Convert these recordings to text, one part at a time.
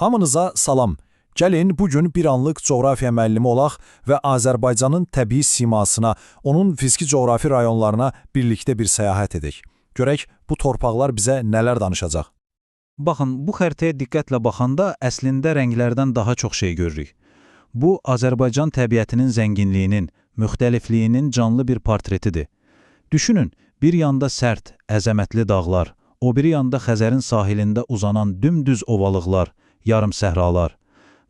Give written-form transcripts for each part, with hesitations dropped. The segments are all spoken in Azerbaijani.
Hamınıza salam. Gəlin bugün bir anlıq coğrafiya müəllimi olaq və Azərbaycanın təbii simasına, onun fiziki coğrafi rayonlarına birlikdə bir səyahət edək. Görək bu torpaqlar bizə nələr danışacaq. Baxın, bu xəritəyə diqqətlə baxanda əslində rənglərdən daha çox şey görürük. Bu, Azərbaycan təbiətinin zənginliyinin, müxtəlifliyinin canlı bir portretidir. Düşünün, bir yanda sərt, əzəmətli dağlar, o biri yanda Xəzərin sahilində uzanan dümdüz ovalıqlar, yarım səhralar.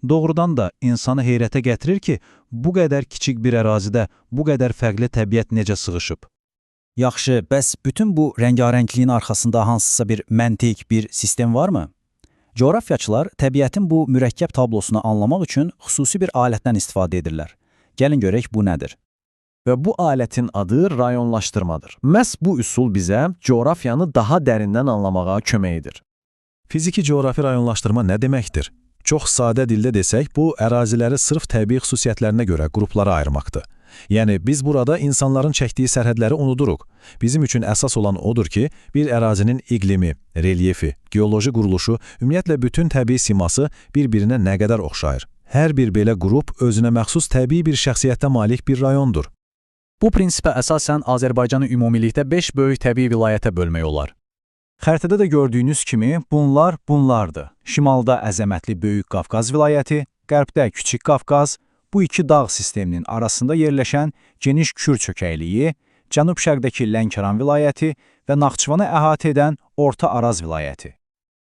Doğrudan da insanı heyrətə gətirir ki, bu qədər kiçik bir ərazidə bu qədər fərqli təbiət necə sığışıb. Yaxşı, bəs bütün bu rəngarəngliyin arxasında hansısa bir məntiq, bir sistem varmı? Coğrafiyaçılar təbiətin bu mürəkkəb tablosunu anlamaq üçün xüsusi bir alətdən istifadə edirlər. Gəlin görək bu nədir? Və bu alətin adı rayonlaşdırmadır. Məhz bu üsul bizə coğrafiyanı daha dərindən anlamağa kömək edir. Fiziki coğrafi rayonlaşdırma nə deməkdir? Çox sadə dildə desək, bu əraziləri sırf təbii xüsusiyyətlərinə görə qruplara ayırmaqdır. Yəni, biz burada insanların çəkdiyi sərhədləri unuduruq. Bizim üçün əsas olan odur ki, bir ərazinin iqlimi, relyefi, geoloji quruluşu, ümumiyyətlə bütün təbii siması bir-birinə nə qədər oxşayır. Hər bir belə qrup özünə məxsus təbii bir şəxsiyyətə malik bir rayondur. Bu prinsipə əsasən Azərbaycanı ümumilikdə 5 böyük təbii vilayətə bölmək olar. Xəritədə də gördüyünüz kimi bunlar bunlardır. Şimalda əzəmətli Böyük Qafqaz vilayəti, qərbdə Kiçik Qafqaz, bu iki dağ sisteminin arasında yerləşən geniş Kür çökəkliyi, cənub-şərqdəki Lənkəran vilayəti və Naxçıvanı əhatə edən Orta Araz vilayəti.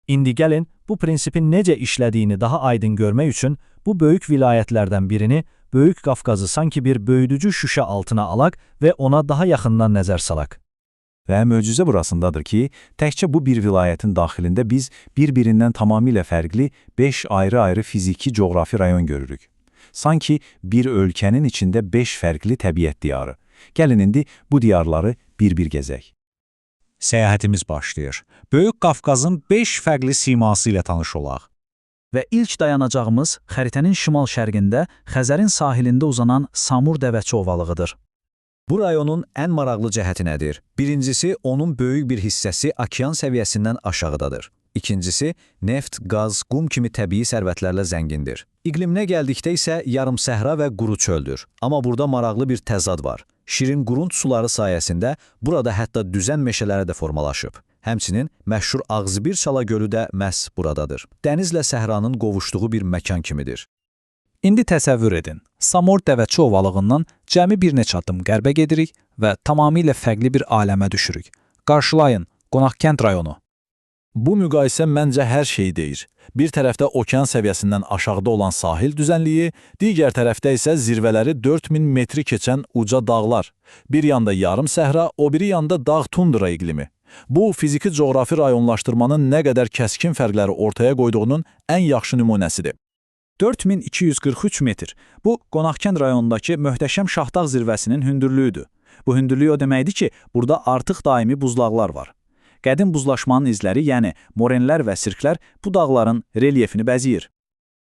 İndi gəlin bu prinsipin necə işlədiyini daha aydın görmək üçün bu böyük vilayətlərdən birini, Böyük Qafqazı sanki bir böyüdücü şüşə altına alaq və ona daha yaxından nəzər salaq. Və möcüzə burasındadır ki, təkcə bu bir vilayətin daxilində biz bir-birindən tamamilə fərqli 5 ayrı-ayrı fiziki coğrafi rayon görürük. Sanki bir ölkənin içində 5 fərqli təbiət diyarı. Gəlin indi bu diyarları bir-bir gəzək. Səyahətimiz başlayır. Böyük Qafqazın 5 fərqli siması ilə tanış olaq. Və ilk dayanacağımız xəritənin şimal-şərqində Xəzərin sahilində uzanan Samur Dəvəçi ovalığıdır. Bu rayonun ən maraqlı cəhəti nədir? Birincisi, onun böyük bir hissəsi okean səviyyəsindən aşağıdadır. İkincisi, neft, qaz, qum kimi təbii sərvətlərlə zəngindir. İqliminə gəldikdə isə yarım səhra və quru çöldür. Amma burada maraqlı bir təzad var. Şirin qurunt suları sayəsində burada hətta düzən meşələri də formalaşıb. Həmçinin məşhur Ağzıbirçala gölü də məhz buradadır. Dənizlə səhranın qovuşduğu bir məkan kimidir. İndi təsəvvür edin, Samur Dəvəçi ovalığından cəmi bir neçə addım qərbə gedirik və tamamilə fərqli bir aləmə düşürük. Qarşılayın, Qonaqkənd rayonu. Bu müqayisə məncə hər şeyi deyir. Bir tərəfdə okean səviyyəsindən aşağıda olan sahil düzənliyi, digər tərəfdə isə zirvələri 4000 metri keçən uca dağlar. Bir yanda yarım səhra, o biri yanda dağ tundra iqlimi. Bu, fiziki coğrafi rayonlaşdırmanın nə qədər kəskin fərqləri ortaya qoyduğunun ən yaxşı nümunəsidir. 4243 metr. Bu, Qonaqkənd rayonundakı möhtəşəm Şahdağ zirvəsinin hündürlüyüdür. Bu hündürlük o deməkdir ki, burada artıq daimi buzlaqlar var. Qədim buzlaşmanın izləri, yəni morenlər və sirklər bu dağların relyefini bəziyir.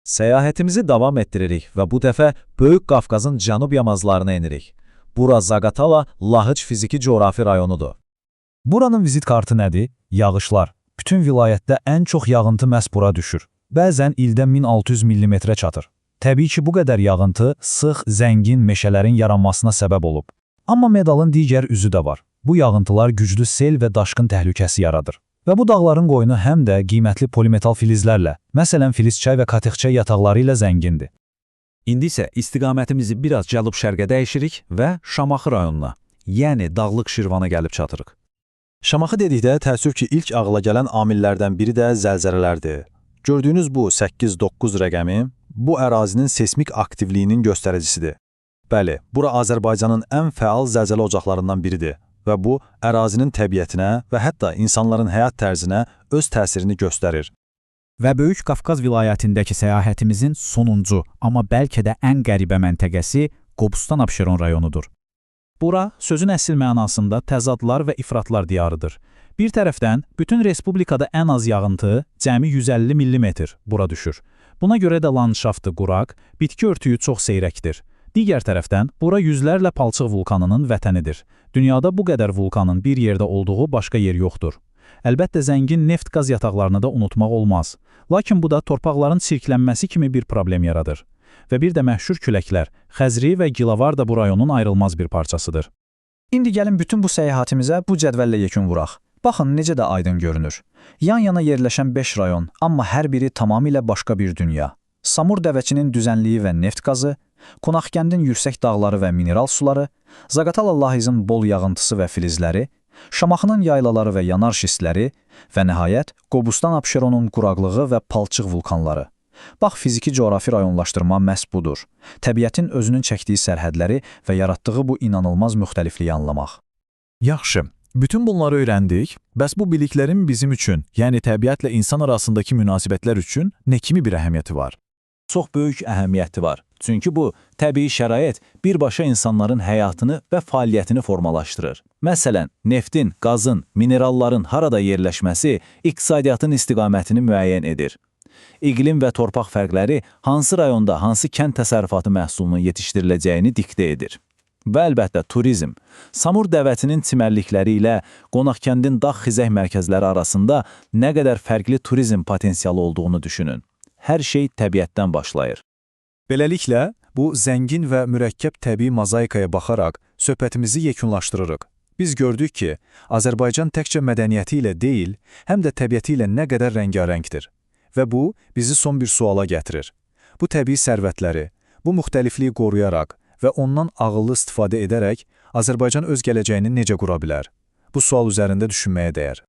Səyahətimizi davam etdiririk və bu dəfə Böyük Qafqazın cənub yamazlarına enirik. Bura Zaqatala Lahıc fiziki coğrafi rayonudur. Buranın vizit kartı nədir? Yağışlar. Bütün vilayətdə ən çox yağıntı məhz bura düşür. Bəzən ildə 1600 mm çatır. Təbii ki, bu qədər yağıntı sıx, zəngin meşələrin yaranmasına səbəb olub. Amma medalın digər üzü də var. Bu yağıntılar güclü sel və daşqın təhlükəsi yaradır. Və bu dağların qoyunu həm də qiymətli polimetal filizlərlə, məsələn filizçay və katixçay yataqları ilə zəngindir. İndi isə istiqamətimizi biraz cənub-şərqə dəyişirik və Şamaxı rayonuna, yəni Dağlıq Şirvana gəlib çatırıq. Şamaxı dedikdə təəssüf ki, ilk ağla gələn amillərdən biri də zəlzələlərdir. Gördüyünüz bu 8-9 rəqəmi, bu ərazinin seismik aktivliyinin göstəricisidir. Bəli, bura Azərbaycanın ən fəal zəlzələ ocaqlarından biridir və bu, ərazinin təbiətinə və hətta insanların həyat tərzinə öz təsirini göstərir. Və Böyük Qafqaz vilayətindəki səyahətimizin sonuncu, amma bəlkə də ən qəribə məntəqəsi Qobustan-Abşeron rayonudur. Bura, sözün əsl mənasında təzadlar və ifratlar diyarıdır. Bir tərəfdən, bütün respublikada ən az yağıntı, cəmi 150 mm bura düşür. Buna görə də landşaftı quraq, bitki örtüyü çox seyrəkdir. Digər tərəfdən, bura yüzlərlə palçıq vulkanının vətənidir. Dünyada bu qədər vulkanın bir yerdə olduğu başqa yer yoxdur. Əlbəttə zəngin neft-qaz yataqlarını da unutmaq olmaz. Lakin bu da torpaqların çirklənməsi kimi bir problem yaradır. Və bir də məşhur küləklər, Xəzri və Gilavar da bu rayonun ayrılmaz bir parçasıdır. İndi gəlin bütün bu səyahətimizə bu cədvəllə yekun vuraq. Baxın necə də aydın görünür. Yan-yana yerləşən 5 rayon, amma hər biri tamamilə başqa bir dünya. Samur dəvəçinin düzənliyi və neft qazı, Qonaqkəndin yüksək dağları və mineral suları, Zaqatala Lahizin bol yağıntısı və filizləri, Şamaxının yaylaları və yanar şistləri və nəhayət Qobustan-Abşeronun quraqlığı və palçıq vulkanları. Bax, fiziki coğrafi rayonlaşdırma məhz budur. Təbiətin özünün çəkdiyi sərhədləri və yaratdığı bu inanılmaz müxtəlifliyi anlamaq. Yaxşı, bütün bunları öyrəndik. Bəs bu biliklərin bizim üçün, yəni təbiətlə insan arasındakı münasibətlər üçün nə kimi bir əhəmiyyəti var? Çox böyük əhəmiyyəti var. Çünki bu, təbii şərait birbaşa insanların həyatını və fəaliyyətini formalaşdırır. Məsələn, neftin, qazın, mineralların harada yerləşməsi iqtisadiyyatın istiqamətini müəyyən edir. İqlim və torpaq fərqləri hansı rayonda hansı kənd təsərrüfatı məhsulunun yetişdiriləcəyini diktə edir. Və əlbəttə turizm. Samur dəvətinin çimərlikləri ilə Qonaqkəndin dağ-xizək mərkəzləri arasında nə qədər fərqli turizm potensialı olduğunu düşünün. Hər şey təbiətdən başlayır. Beləliklə, bu zəngin və mürəkkəb təbii mozaikaya baxaraq söhbətimizi yekunlaşdırırıq. Biz gördük ki, Azərbaycan təkcə mədəniyyəti ilə deyil, həm də təbiəti ilə nə qədər rəngarəngdir. Və bu, bizi son bir suala gətirir. Bu təbii sərvətləri, bu müxtəlifliyi qoruyaraq və ondan ağıllı istifadə edərək Azərbaycan öz gələcəyini necə qura bilər? Bu sual üzərində düşünməyə dəyər.